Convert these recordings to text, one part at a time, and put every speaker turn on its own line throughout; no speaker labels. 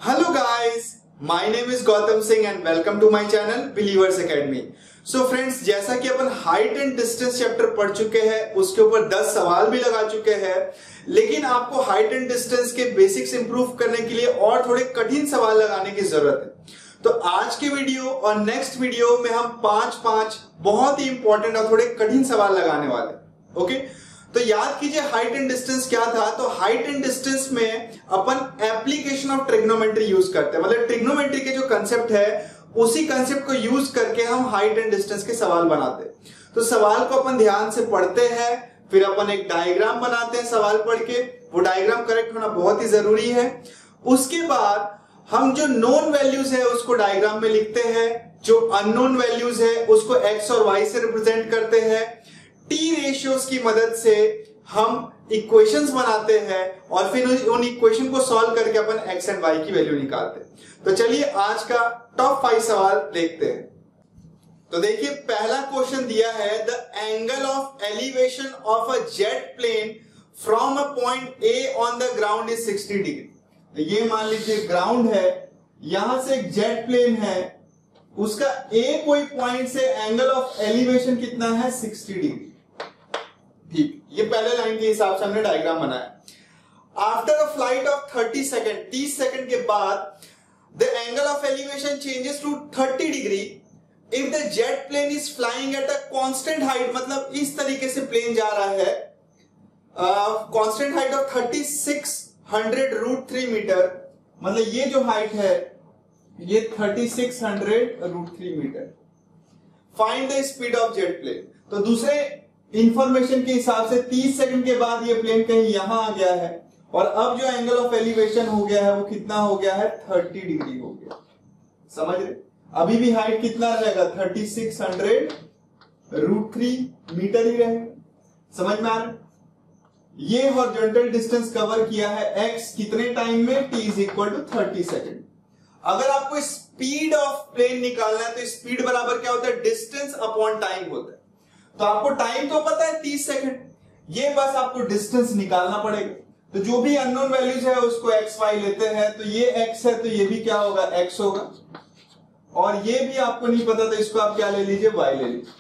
Hello guys, my name is Gautam Singh and welcome to my channel Believers Academy. So friends, जैसा कि अपन height and distance chapter पढ़ चुके हैं, उसके ऊपर 10 सवाल भी लगा चुके हैं, लेकिन आपको हाइट एंड डिस्टेंस के बेसिक्स इंप्रूव करने के लिए और थोड़े कठिन सवाल लगाने की जरूरत है। तो आज के वीडियो और नेक्स्ट वीडियो में हम 5 बहुत ही इंपॉर्टेंट और थोड़े कठिन सवाल लगाने वाले हैं। ओके, तो याद कीजिए हाइट एंड डिस्टेंस क्या था। तो हाइट एंड डिस्टेंस में अपन एप्लीकेशन ऑफ ट्रिग्नोमेट्री यूज करते हैं, मतलब ट्रिग्नोमेट्री के जो कंसेप्ट है उसी कंसेप्ट को यूज करके हम हाइट एंड डिस्टेंस के सवाल बनाते हैं। तो सवाल को अपन ध्यान से पढ़ते हैं, फिर अपन एक डायग्राम बनाते हैं सवाल पढ़ के, वो डायग्राम करेक्ट होना बहुत ही जरूरी है। उसके बाद हम जो नोन वैल्यूज है उसको डायग्राम में लिखते हैं, जो अननोन वैल्यूज है उसको एक्स और वाई से रिप्रेजेंट करते हैं। टी रेशियोज की मदद से हम इक्वेशंस बनाते हैं और फिर उन इक्वेशन को सॉल्व करके अपन एक्स एंड वाई की वैल्यू निकालते हैं। तो चलिए आज का टॉप 5 सवाल देखते हैं। तो देखिए पहला क्वेश्चन दिया है, the angle of elevation of a jet plane from a point A on the ground is 60 degree. ये मान लीजिए ग्राउंड है, यहां से एक जेट प्लेन है, उसका ए कोई पॉइंट से एंगल ऑफ एलिवेशन कितना है 60 डिग्री। ठीक, ये पहले लाइन के हिसाब से हमने डायग्राम बनाया। After a flight of 30 second, 30 second के बाद the angle of elevation changes to 30 degree if the jet plane is flying at a constant height. मतलब इस तरीके से प्लेन जा रहा है, कांस्टेंट हाइट ऑफ 3600√3 मीटर, मतलब ये जो हाइट है ये 3600√3 metre. Find the speed of jet plane. तो दूसरे इंफॉर्मेशन के हिसाब से 30 सेकंड के बाद ये प्लेन कहीं यहां आ गया है और अब जो एंगल ऑफ एलिवेशन हो गया है वो कितना हो गया है 30 डिग्री हो गया। समझ रहे? अभी भी हाइट कितना रहेगा 3600√3 मीटर ही रहेगा। समझ में आ रहा है? ये हॉरिजॉन्टल डिस्टेंस कवर किया है x कितने टाइम में, t is equal to 30 second. अगर आपको स्पीड ऑफ प्लेन निकालना है तो स्पीड बराबर क्या होता है, डिस्टेंस अपॉन टाइम होता है। तो आपको टाइम तो पता है 30 सेकेंड, ये बस आपको डिस्टेंस निकालना पड़ेगा। तो जो भी अननोन वैल्यूज है उसको एक्स वाई लेते हैं, तो ये एक्स है तो ये भी क्या होगा एक्स होगा, और ये भी आपको नहीं पता तो इसको आप क्या ले लीजिए वाई ले लीजिए।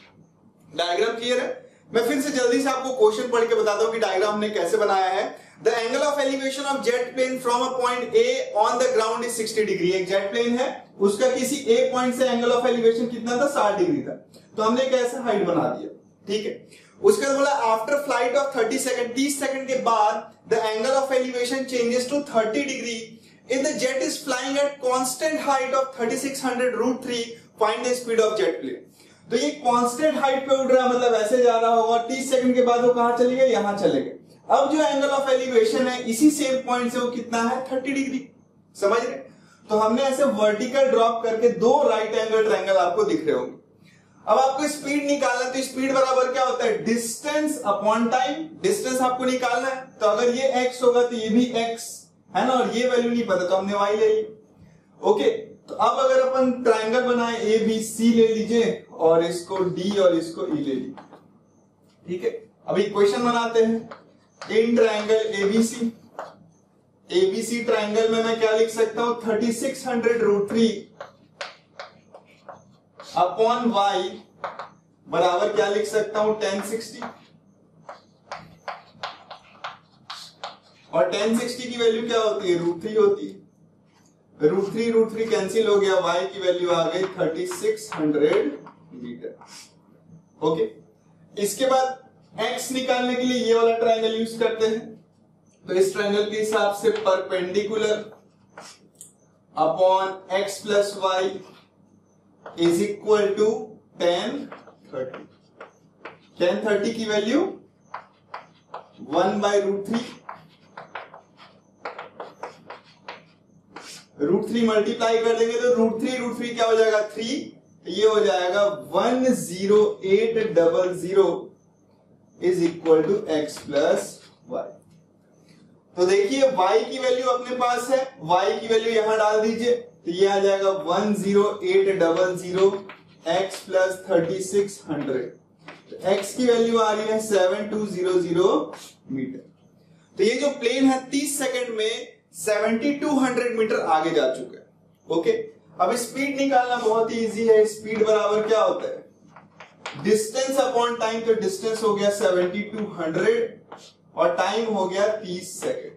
डायग्राम क्लियर है? मैं फिर से जल्दी से आपको क्वेश्चन पढ़ के बताता हूं कि डायग्राम हमने कैसे बनाया है। The angle of elevation of jet plane from a point A on the ground is 60 degree. एक जेट प्लेन है, उसका किसी ए पॉइंट से एंगल ऑफ एलिवेशन कितना था 60 डिग्री था। तो हमने एक ऐसा हाइट बना दिया, ठीक है। उसके बाद बोला after flight of 30 second, 30 second के बाद the angle of elevation changes to 30 degree if the jet is flying at constant height of 3600√3 find the speed of jet plane. तो ये कांस्टेंट हाइट पे उड़ रहा है, मतलब ऐसे जा रहा होगा, 30 सेकंड के बाद वो कहां चले गए, यहां चले गए। अब जो एंगल ऑफ एलिवेशन है इसी सेम पॉइंट से वो कितना है 30 डिग्री। समझ रहे? तो हमने ऐसे वर्टिकल ड्रॉप करके 2 राइट एंगल ट्रायंगल आपको दिख रहे होंगे। अब आपको स्पीड निकालना है तो स्पीड बराबर क्या होता है, डिस्टेंस अपॉन टाइम। डिस्टेंस आपको निकालना है तो अगर ये x होगा तो ये भी x है ना, और ये वैल्यू नहीं पता तो हमने y ले ली। ओके, तो अब अगर अपन ट्रायंगल बनाए ABC ले लीजिए और इसको D और इसको E ले लीजिए, ठीक है। अब इक्वेशन बनाते हैं इन ट्रायंगल ABC ट्रायंगल में मैं क्या लिख सकता हूं 3600√3 अपॉन y बराबर क्या लिख सकता हूं 1060, और 1060 की वैल्यू क्या होती है √3 होती है। √3 कैंसिल हो गया, y की वैल्यू आ गई 3600 मीटर। ओके, इसके बाद x निकालने के लिए ये वाला ट्रायंगल यूज करते हैं। तो इस ट्रायंगल के हिसाब से perpendicular upon x plus y is equal to 1030। 1030 की वैल्यू 1/√3, √3 मल्टीप्लाई कर देंगे तो √3 क्या हो जाएगा 3, ये हो जाएगा 10800 is equal to x plus y. तो देखिए y की वैल्यू अपने पास है, y की वैल्यू यहां डाल दीजिए तो ये आ जाएगा 10800 x प्लस 3600। तो x की वैल्यू आ रही है 7200 मीटर। तो ये जो प्लेन है 30 सेकंड में 7200 मीटर आगे जा चुका है। ओके, अब स्पीड निकालना बहुत ही इजी है। स्पीड बराबर क्या होता है, डिस्टेंस अपॉन टाइम। तो डिस्टेंस हो गया 7200 और टाइम हो गया 30 सेकेंड।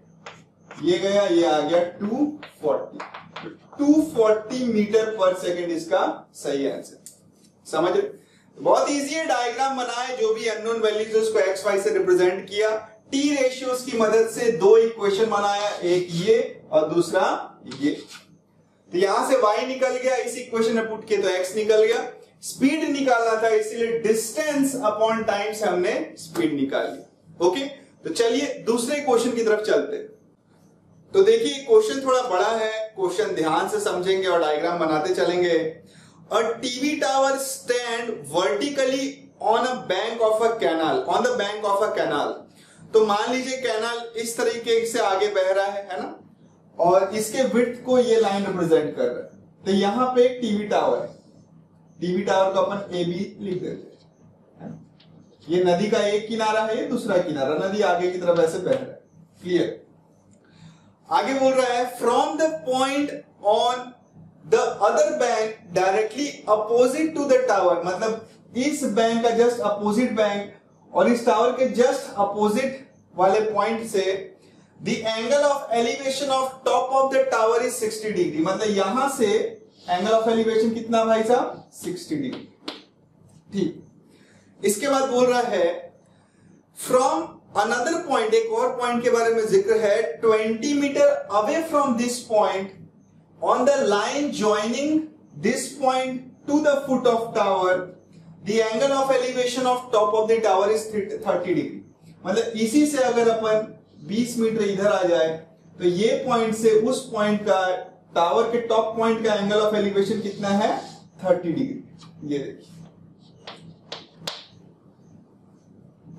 ये गया, ये आ गया 240। 240 मीटर पर सेकेंड इसका सही आंसर। समझ रहे, बहुत इजी है। डायग्राम बनाए, जो भी अननोन वैल्यूज उसको एक्स वाई से रिप्रेजेंट किया। टी रेशियोज की मदद से दो इक्वेशन बनाया, एक ये और दूसरा ये। तो यहां से y निकल गया, इस इक्वेशन में पुट किया तो x निकल गया। स्पीड निकालना था, इसीलिए डिस्टेंस अपॉन टाइम से हमने स्पीड निकाल लिया। ओके, तो चलिए दूसरे क्वेश्चन की तरफ चलते हैं। तो देखिए क्वेश्चन थोड़ा बड़ा है, क्वेश्चन ध्यान से समझेंगे और डायग्राम बनाते चलेंगे। A TV tower stand vertically on a bank of a canal, on the bank of a canal. तो मान लीजिए कैनाल इस तरीके से आगे बह रहा है ना, और इसके विड्थ को ये लाइन रिप्रेजेंट कर रहा है। तो यहां पे एक टीवी टावर है, टीवी टावर को अपन ए बी लिख देते हैं। ये नदी का एक किनारा है, ये दूसरा किनारा, नदी आगे की तरफ ऐसे बह रहा है। क्लियर। आगे बोल रहा है from the point on the other bank directly opposite to the tower, मतलब इस बैंक का जस्ट अपोजिट बैंक और इस टावर के जस्ट अपोजिट वाले पॉइंट से the angle of elevation of top of the tower is 60 degree. मतलब यहां से एंगल ऑफ एलिवेशन कितना भाई साहब, 60 डिग्री। ठीक। इसके बाद बोल रहा है फ्रॉम अनदर पॉइंट, एक और पॉइंट के बारे में जिक्र है, 20 metre away from this point on the line joining this point to the foot of tower the angle of elevation of top of the tower is 30 degree. मतलब इसी से अगर अपन 20 मीटर इधर आ जाए तो ये पॉइंट से उस पॉइंट का, टावर के टॉप पॉइंट का एंगल ऑफ एलिवेशन कितना है, 30 डिग्री। ये देखिए,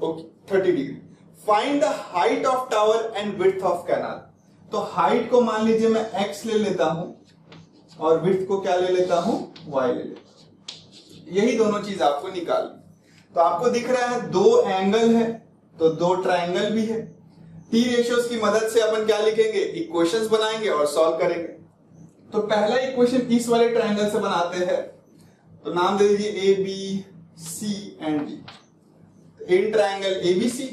okay, 30 degree. Find the height of tower and width of canal. तो हाइट को मान लीजिए मैं x ले लेता हूं और विड्थ को क्या ले लेता हूं, y ले लेता हूं। यही दोनों चीज आपको निकालनी। तो आपको दिख रहा है दो एंगल है तो दो ट्रायंगल भी है। टी रेशियोज की मदद से अपन क्या लिखेंगे, इक्वेशंस बनाएंगे और सॉल्व करेंगे। तो पहला इक्वेशन इस वाले ट्रायंगल से बनाते हैं, तो नाम दे दीजिए A B C and D. In triangle ABC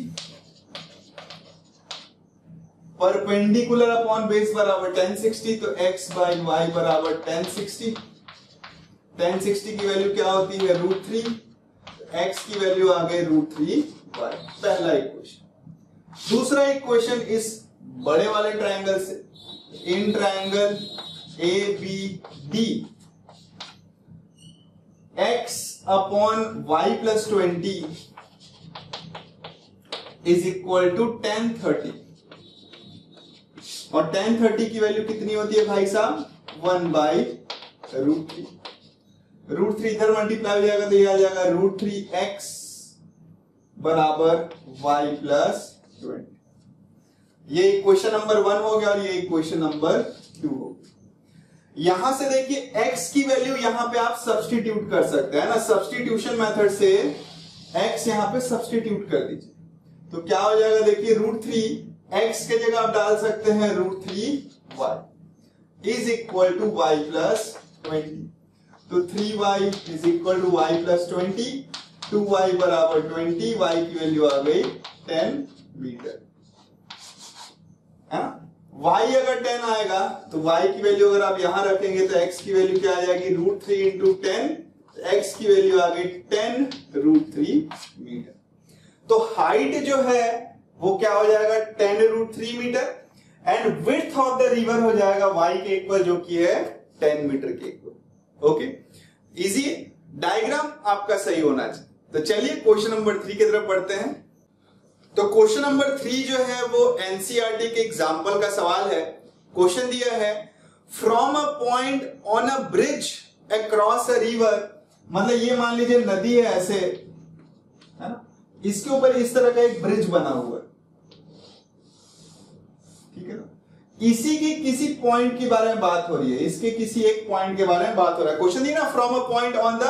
perpendicular upon base बराबर 1060, तो x बाई वाई बराबर 1060। 1060 की वैल्यू क्या होती है, √3। x की वैल्यू आ गई √3y। पहला इक्वेशन। दूसरा इक्वेशन इस बड़े वाले ट्रायंगल से, in triangle A B D, x upon Y plus 20 is equal to 1030। और 1030 की वैल्यू कितनी होती है भाई साहब, 1/√3। √3 इधर मल्टीप्लाई हो जाएगा तो ये आ जाएगा √3x बराबर y प्लस 20। ये इक्वेशन नंबर 1 हो गया और ये इक्वेशन नंबर 2 हो गया। यहां से देखिए x की वैल्यू यहां पे आप सब्स्टिट्यूट कर सकते हैं ना, सब्स्टिट्यूशन मेथड से x यहां पे सब्स्टिट्यूट कर दीजिए तो क्या हो जाएगा, देखिए √3 x के जगह आप डाल सकते हैं √3y is equal to y plus 20। तो 3y is equal to y plus 20, 2y बराबर 20, y की वैल्यू आ गई 10 मीटर है ना। y अगर 10 आएगा तो y की वैल्यू अगर आप यहां रखेंगे तो x की वैल्यू क्या आ जाएगी, √3 इंटू 10, x की वैल्यू आ गई 10√3 मीटर। तो हाइट जो है वो क्या हो जाएगा, 10√3 metre and width of the river हो जाएगा y के इक्वल जो कि है 10 मीटर के इक्वल। Okay, easy. डायग्राम आपका सही होना चाहिए। तो चलिए क्वेश्चन नंबर 3 की तरफ बढ़ते हैं। तो क्वेश्चन नंबर 3 जो है वो एनसीईआरटी के एग्जाम्पल का सवाल है। क्वेश्चन दिया है from a point on a bridge across a river, मतलब ये मान लीजिए नदी है ऐसे, है ना, इसके ऊपर इस तरह का एक ब्रिज बना हुआ है, ठीक है ना। इसी के किसी पॉइंट के बारे में बात हो रही है, इसके किसी एक पॉइंट के बारे में बात हो रहा है। क्वेश्चन दिया ना, from a point on the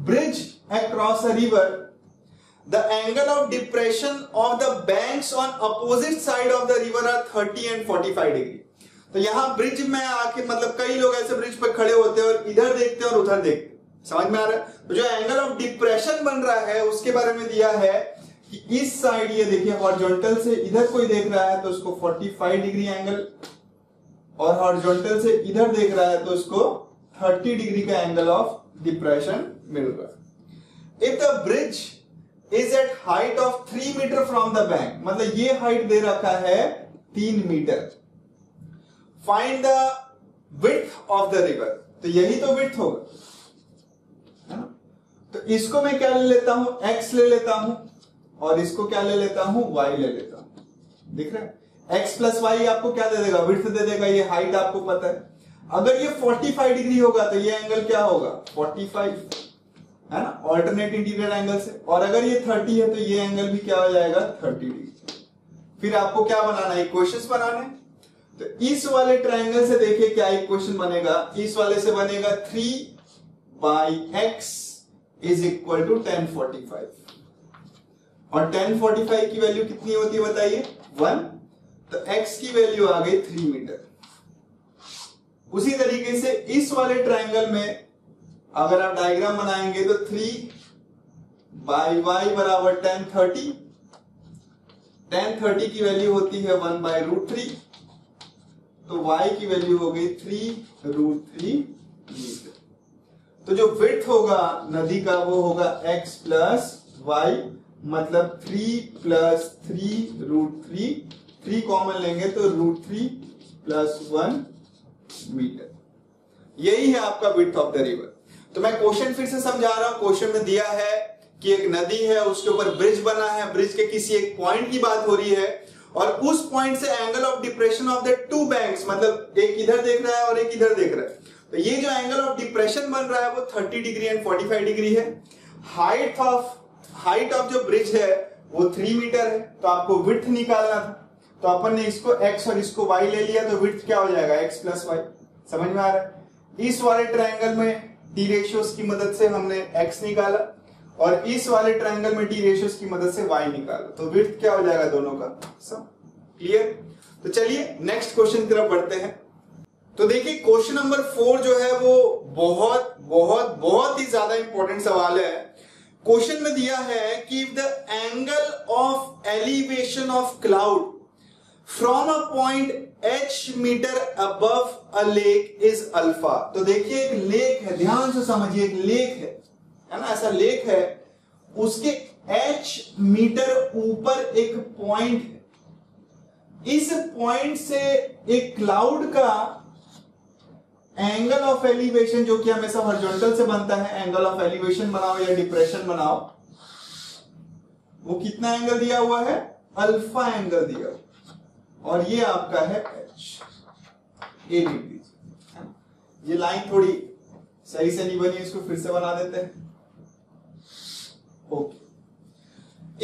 bridge across a river the angle of depression of the banks on opposite side of the river are 30 and 45 degree. तो यहां ब्रिज में आके मतलब कई लोग ऐसे ब्रिज पर खड़े होते हैं और इधर देखते हैं और उधर देखते हैं, समझ में आ रहा है। तो जो एंगल ऑफ डिप्रेशन बन रहा है उसके बारे में दिया है कि इस साइड ये देखिए हॉरिजॉन्टल से इधर कोई देख रहा है तो उसको 45 डिग्री एंगल, और हॉरिजॉन्टल से इधर देख रहा है तो उसको 30 डिग्री का एंगल ऑफ डिप्रेशन मिल रहा है। If the bridge is at height of 3 metre from the bank, मतलब ये हाइट दे रखा है 3 metre, find the width of the river, तो यही तो विड्थ होगा, है ना। तो इसको मैं क्या ले लेता हूं, x ले लेता हूं, और इसको क्या ले लेता हूं, y ले लेता हूं, दिख रहा है। x प्लस वाई आपको क्या दे देगा, विड्थ दे देगा, ये हाइट आपको पता है। अगर ये 45 डिग्री होगा तो ये एंगल क्या होगा, 45, है ना, ऑल्टरनेट इंटीरियर एंगल से। और अगर ये 30 है तो ये एंगल भी क्या हो जाएगा, 30 डिग्री। फिर आपको क्या बनाना है, इक्वेशंस बनाने। तो इस वाले ट्रायंगल से देखिए क्या इक्वेशन बनेगा, इस वाले से बनेगा 3/x इज इक्वल टू 1045, और 1045 की वैल्यू कितनी होती है बताइए, 1, तो x की वैल्यू आ गई 3 मीटर। उसी तरीके से इस वाले ट्रायंगल में अगर आप डायग्राम बनाएंगे तो 3/y बराबर 1030, 1030 की वैल्यू होती है 1/√3, तो y की वैल्यू हो गई 3√3 मीटर। तो जो विड्थ होगा नदी का वो होगा x प्लस वाई, मतलब 3 प्लस 3√3, 3 कॉमन लेंगे तो √3 प्लस 1 मीटर। यही है आपका विड्थ ऑफ द रिवर। तो मैं क्वेश्चन फिर से समझा रहा हूं। क्वेश्चन में दिया है कि एक नदी है, उसके ऊपर ब्रिज बना है, ब्रिज के किसी एक पॉइंट की बात हो रही है, और उस पॉइंट से angle of depression of the 2 banks, मतलब एक इधर देख रहा है और एक इधर देख रहा है, तो ये जो एंगल ऑफ डिप्रेशन बन रहा है वो 30 डिग्री एंड 45 डिग्री है। हाइट ऑफ जो ब्रिज है वो 3 मीटर है, तो आपको विड्थ निकालना था, तो अपन ने इसको x और इसको y ले लिया, तो विड्थ क्या हो जाएगा, x प्लस वाई। समझ में आ रहा है। इस वाले ट्रायंगल में टी रेशियोज की मदद से हमने x निकाला, और इस वाले ट्रायंगल में टी रेशियोज की मदद से y निकाला, तो विड्थ क्या हो जाएगा दोनों का, सब क्लियर। तो चलिए नेक्स्ट क्वेश्चन की तरफ बढ़ते हैं। तो देखिए क्वेश्चन नंबर 4 जो है वो बहुत बहुत बहुत ही ज्यादा इंपॉर्टेंट सवाल है। क्वेश्चन में दिया है कि if the angle of elevation of cloud from a point h metre above a lake is alpha. तो देखिए एक लेक है, ध्यान से समझिए, एक लेक है ना, ऐसा लेक है, उसके h मीटर ऊपर एक पॉइंट है, इस पॉइंट से एक क्लाउड का एंगल ऑफ एलिवेशन, जो कि हमेशा हॉरिजॉन्टल से बनता है, एंगल ऑफ एलिवेशन बनाओ या डिप्रेशन बनाओ, वो कितना एंगल दिया हुआ है, अल्फा एंगल दिया हुआ, और ये आपका है h, ये लिख दीजिए। ये लाइन थोड़ी सही से नहीं बनी, इसको फिर से बना देते हैं। ओके,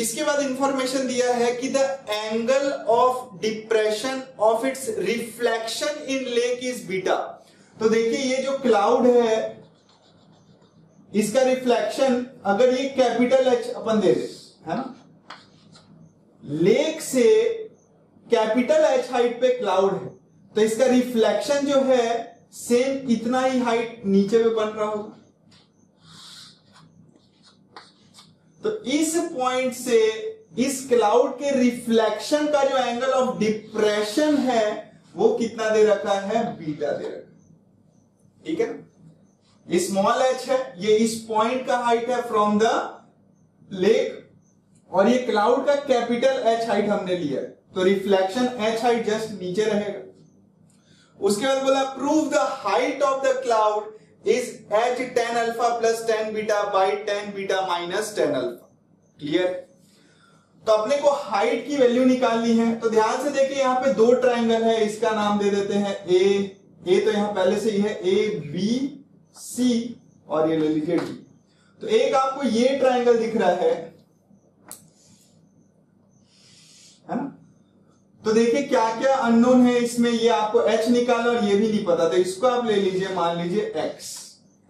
इसके बाद इंफॉर्मेशन दिया है कि the angle of depression of its reflection in lake is beta. तो देखिए ये जो क्लाउड है इसका रिफ्लेक्शन, अगर ये कैपिटल H अपन दे दे, है ना, लेक से कैपिटल H हाइट पे क्लाउड है, तो इसका रिफ्लेक्शन जो है सेम इतना ही हाइट नीचे में बन रहा होगा। तो इस पॉइंट से इस क्लाउड के रिफ्लेक्शन का जो एंगल ऑफ डिप्रेशन है वो कितना दे रखा है, बीटा दे रखा है, ठीक है ना। स्मॉल h है, ये इस पॉइंट का हाइट है फ्रॉम द लेक, और ये क्लाउड का कैपिटल H हाइट हमने लिया है, तो रिफ्लेक्शन H हाइट जस्ट नीचे रहेगा। उसके बाद बोला prove the height of the cloud is h tan alpha plus tan beta by tan beta minus tan alpha. Clear. तो अपने को हाइट की वैल्यू निकालनी है, तो ध्यान से देखिए यहाँ पे 2 ट्राइंगल है, इसका नाम दे देते हैं ए तो यहाँ पहले से ही है ABC, और ये ले लीजिए D। तो एक आपको ये ट्राइंगल दिख रहा है ना। तो देखिए क्या क्या अननोन है इसमें, ये आपको h निकाला और ये भी नहीं पता, तो इसको आप ले लीजिए, मान लीजिए x,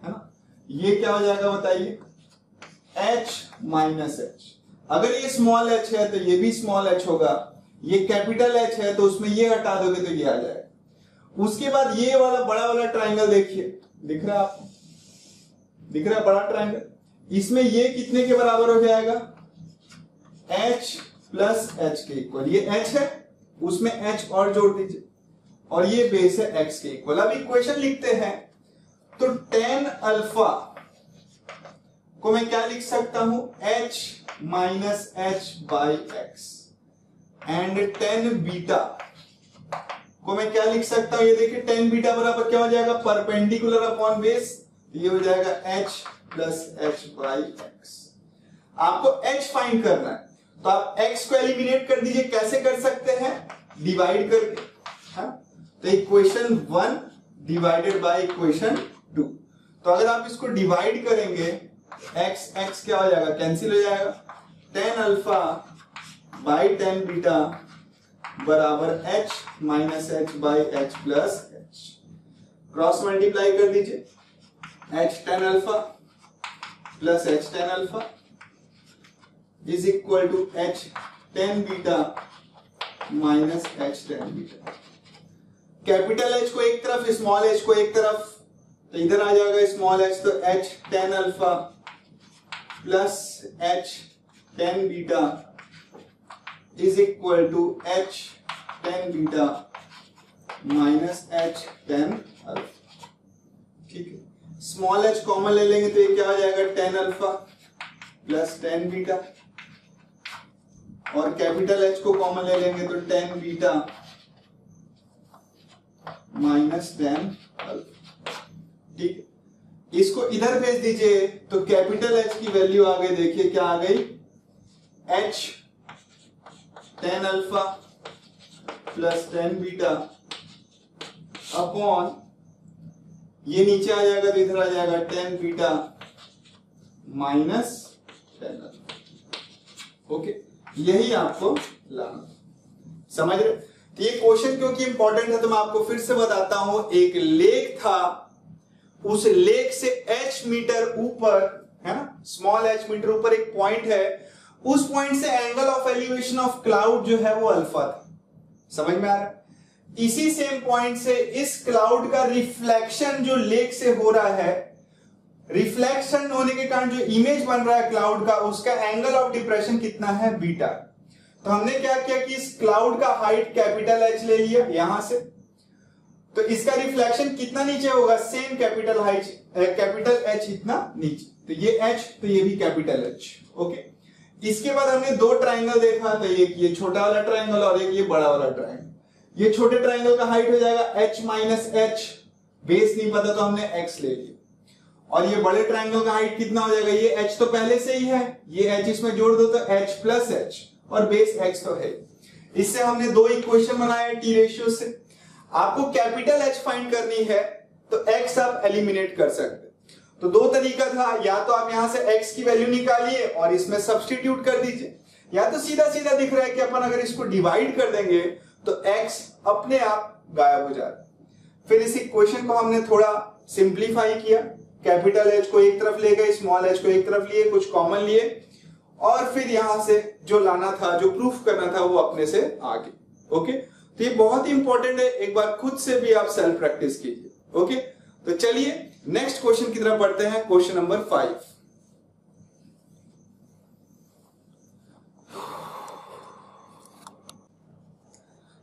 है ना। ये क्या हो जाएगा बताइए, h माइनस h। अगर ये स्मॉल h है तो ये भी स्मॉल h होगा, ये कैपिटल H है तो उसमें ये हटा दोगे तो ये आ जाएगा। उसके बाद ये वाला बड़ा वाला ट्राइंगल देखिए, दिख रहा है आपको, दिख रहा है बड़ा ट्राइंगल, इसमें ये कितने के बराबर हो जाएगा, h प्लस एच के इक्वल, ये h है उसमें h और जोड़ दीजिए और ये बेस है x के इक्वल। अब इक्वेशन लिखते हैं तो tan अल्फा को मैं क्या लिख सकता हूं, h minus H by x, and tan beta को मैं क्या लिख सकता हूं, ये देखिए tan बीटा बराबर क्या हो जाएगा, परपेंडिकुलर अपॉन बेस, ये हो जाएगा h plus H by x. आपको h फाइंड करना है तो आप x को एलिमिनेट कर दीजिए, कैसे कर सकते हैं, डिवाइड करके, हाँ? तो इक्वेशन 1 डिवाइडेड बाय इक्वेशन 2, तो अगर आप इसको डिवाइड करेंगे x क्या हो जाएगा, कैंसिल हो जाएगा, tan alpha by tan beta बराबर h minus H by H plus H, cross multiply कर दीजिए, h tan alpha plus h tan alpha is equal to h tan beta minus H tan beta. Capital H को एक तरफ, small h को एक तरफ, तो इधर आ जाएगा स्मॉल h, तो h tan alpha plus h tan beta is equal to h tan beta minus h tan alpha. ठीक है, स्मॉल h कॉमन ले लेंगे तो ये क्या हो जाएगा, tan alpha plus tan beta, और कैपिटल H को कॉमन ले लेंगे तो tan beta minus tan alpha. ठीक है, इसको इधर भेज दीजिए तो कैपिटल H की वैल्यू आ गई, देखिए क्या आ गई, h tan alpha plus tan beta upon, ये नीचे आ जाएगा तो इधर आ जाएगा tan beta minus tan alpha. Okay, यही आपको लाना, समझ रहे। तो ये क्वेश्चन क्योंकि इंपॉर्टेंट है तो मैं आपको फिर से बताता हूं, एक लेक था, उस लेक से h मीटर ऊपर, है ना, स्मॉल h मीटर ऊपर एक पॉइंट है, उस पॉइंट से angle of elevation of cloud जो है वो अल्फा था, समझ में आ रहा है। इसी सेम पॉइंट से इस क्लाउड का रिफ्लेक्शन जो लेक से हो रहा है, रिफ्लेक्शन होने के कारण जो इमेज बन रहा है क्लाउड का, उसका एंगल ऑफ डिप्रेशन कितना है, बीटा। तो हमने क्या किया कि इस क्लाउड का हाइट कैपिटल H ले लिया यहां से, तो इसका रिफ्लेक्शन कितना नीचे होगा, same capital height, capital H इतना नीचे, तो ये H तो ये भी कैपिटल H। ओके, इसके बाद हमने दो ट्राइंगल देखा था, ये छोटा वाला ट्राइंगल और एक ये बड़ा वाला ट्राइंगल। ये छोटे ट्राइंगल का हाइट हो जाएगा h माइनस एच, बेस नहीं पता तो हमने x ले लिया, और ये बड़े ट्राइंगल का हाइट कितना हो जाएगा, ये h तो पहले से ही है, ये h इसमें जोड़ दो तो h प्लस एच, और बेस x तो है। इससे हमने दो इक्वेशन बनाए टी रेशियो से। आपको कैपिटल H फाइंड करनी है तो x आप एलिमिनेट कर सकते, तो दो तरीका था, या तो आप यहां से x की वैल्यू निकालिए और इसमें सब्स्टिट्यूट कर दीजिए, या तो सीधा सीधा दिख रहा है कि अपन अगर इसको डिवाइड कर देंगे तो x अपने आप गायब हो जाएगा। फिर इस इक्वेशन को हमने थोड़ा सिंप्लीफाई किया, कैपिटल H को एक तरफ ले गए, स्मॉल h को एक तरफ लिए, कुछ कॉमन लिए, और फिर यहां से जो लाना था, जो प्रूफ करना था वो अपने से आगे। ओके, तो ये बहुत ही इंपॉर्टेंट है, एक बार खुद से भी आप सेल्फ प्रैक्टिस कीजिए। ओके, तो चलिए नेक्स्ट क्वेश्चन की तरफ बढ़ते हैं, क्वेश्चन नंबर 5।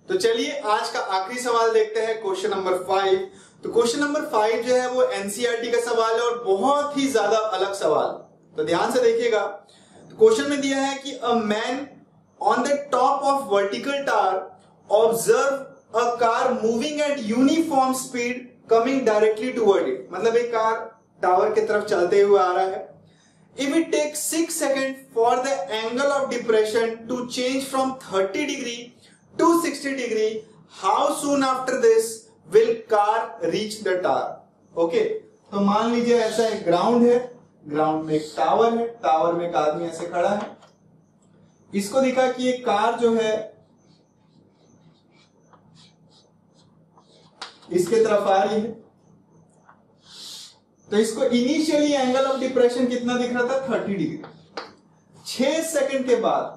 तो चलिए आज का आखिरी सवाल देखते हैं, क्वेश्चन नंबर 5। तो क्वेश्चन नंबर 5 जो है वो एनसीईआरटी का सवाल है और बहुत ही ज्यादा अलग सवाल, तो ध्यान से देखिएगा। क्वेश्चन में दिया है कि a man on the top of vertical tower observe a car moving at uniform speed coming directly toward it, मतलब एक कार टावर की तरफ चलते हुए आ रहा है। If it takes 6 second for the angle of depression to change from 30 degree to 60 degree, how soon after this will car reach the tower. Okay, तो मान लीजिए ऐसा एक ग्राउंड है, ग्राउंड में एक टावर है, टावर में एक आदमी ऐसे खड़ा है, इसको दिखा कि एक कार जो है इसके तरफ आ रही है, तो इसको इनिशियली एंगल ऑफ डिप्रेशन कितना दिख रहा था, 30 डिग्री। 6 सेकंड के बाद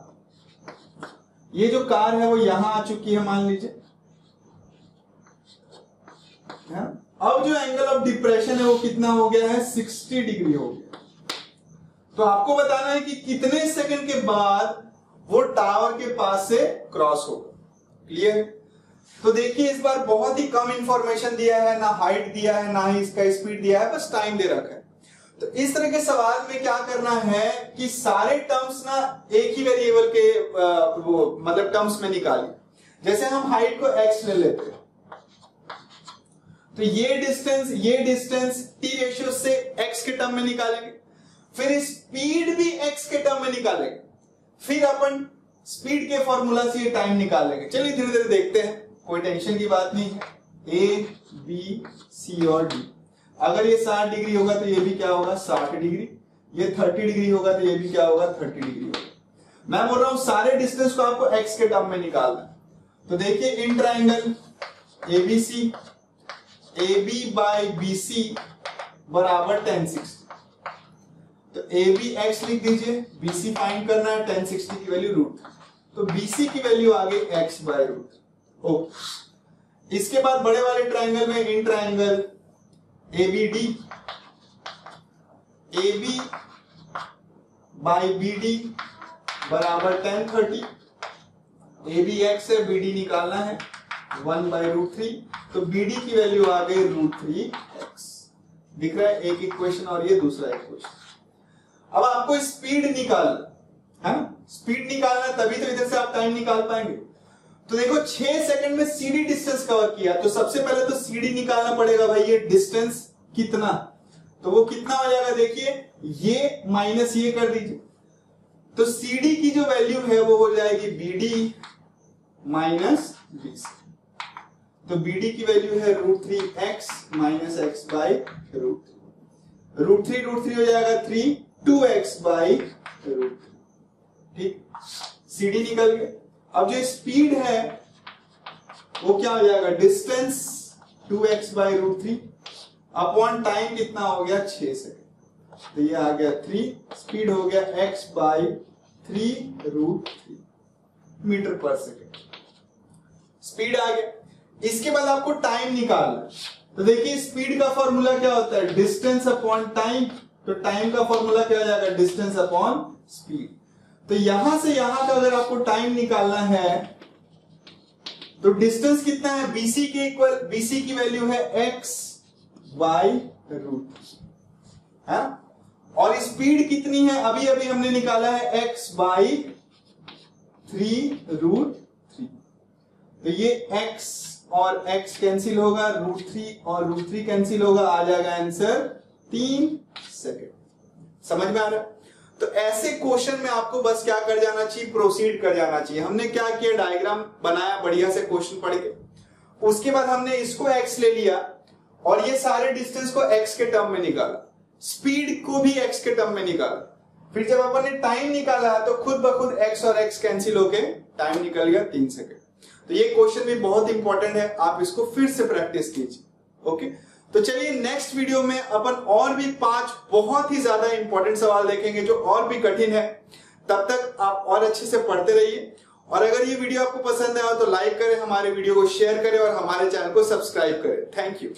ये जो कार है वो यहां आ चुकी है, मान लीजिए है। अब जो एंगल ऑफ डिप्रेशन है वो कितना हो गया है, 60 डिग्री हो गया। तो आपको बताना है कि कितने सेकंड के बाद वो टावर के पास से क्रॉस होगा। क्लियर? तो देखिए इस बार बहुत ही कम इंफॉर्मेशन दिया है, ना हाइट दिया है ना ही इसका स्पीड दिया है, बस टाइम दे रखा है। तो इस तरह के सवाल में क्या करना है कि सारे टर्म्स ना एक ही वेरिएबल के वो मतलब टर्म्स में निकालिए। जैसे हम हाइट को x ले लेते हैं, तो ये डिस्टेंस t रेशियो से x के टर्म में निकालेंगे, फिर स्पीड भी x के टर्म में निकालेंगे, फिर अपन स्पीड के फॉर्मूला से ये टाइम निकालेंगे। चलिए धीरे धीरे देखते हैं, कोई टेंशन की बात नहीं है। A, B, C और D, अगर ये 60 डिग्री होगा तो ये भी क्या होगा, 60 डिग्री। ये 30 डिग्री होगा तो ये भी क्या होगा, 30 डिग्री होगा। मैं बोल रहा हूं सारे डिस्टेंस को आपको x के टर्म में निकालना है। तो देखिए in triangle ABC, AB by BC बराबर 1060। तो AB x लिख दीजिए, BC फाइंड करना है, 1060 की वैल्यू √3, तो BC की वैल्यू आ गई x बाई √3। ओके, इसके बाद बड़े वाले ट्राइंगल में in triangle ABD, AB by BD बराबर 1030। AB x है, BD निकालना है, 1 बाई √3, तो BD की वैल्यू आ गई √3x। दिख रहा है एक इक्वेशन और ये दूसरा इक्वेशन। अब आपको स्पीड निकालना है, स्पीड निकालना है, तभी तो इधर से आप टाइम निकाल पाएंगे। तो देखो 6 सेकंड में CD डिस्टेंस कवर किया, तो सबसे पहले तो CD निकालना पड़ेगा भाई, ये डिस्टेंस कितना, तो वो कितना हो जाएगा, देखिए ये माइनस ये कर दीजिए, तो CD की जो वैल्यू है वो हो जाएगी BD माइनस BC। तो BD की वैल्यू है √3x माइनस x बाई √3 हो जाएगा 3, 2x बाई √3। ठीक, CD निकल गया। अब जो स्पीड है वो क्या हो जाएगा, distance 2x by √3 upon time कितना हो गया, 6 सेकंड, तो ये आ गया 3, स्पीड हो गया x बाई 3 मीटर पर सेकंड, स्पीड आ गया। इसके बाद आपको टाइम निकालना, तो देखिए स्पीड का फॉर्मूला क्या होता है, डिस्टेंस अपॉन टाइम, तो टाइम का फॉर्मूला क्या हो जाएगा, डिस्टेंस अपॉन स्पीड। तो यहां से यहां का अगर आपको टाइम निकालना है तो डिस्टेंस कितना है, BC के इक्वल, BC की वैल्यू है x बाई √3 है, और स्पीड कितनी है, अभी अभी हमने निकाला है x बाई 3 √3। तो ये x और x कैंसिल होगा, √3 और √3 कैंसिल होगा, आ जाएगा आंसर 3 सेकंड। समझ में आ रहा है? तो ऐसे क्वेश्चन में आपको बस क्या कर जाना चाहिए, प्रोसीड कर जाना चाहिए। हमने क्या किया, डायग्राम बनाया बढ़िया से क्वेश्चन पढ़ के, उसके बाद हमने इसको x ले लिया और ये सारे डिस्टेंस को x के टर्म में निकाला, स्पीड को भी x के टर्म में निकाला, फिर जब अपन ने टाइम निकाला तो खुद ब खुद x और x कैंसिल होके टाइम निकल गया 3 सेकंड। तो ये क्वेश्चन भी बहुत इंपॉर्टेंट है, आप इसको फिर से प्रैक्टिस कीजिए। ओके, तो चलिए नेक्स्ट वीडियो में अपन और भी 5 बहुत ही ज्यादा इंपॉर्टेंट सवाल देखेंगे जो और भी कठिन है। तब तक आप और अच्छे से पढ़ते रहिए, और अगर ये वीडियो आपको पसंद आया तो लाइक करें, हमारे वीडियो को शेयर करें और हमारे चैनल को सब्सक्राइब करें। Thank you.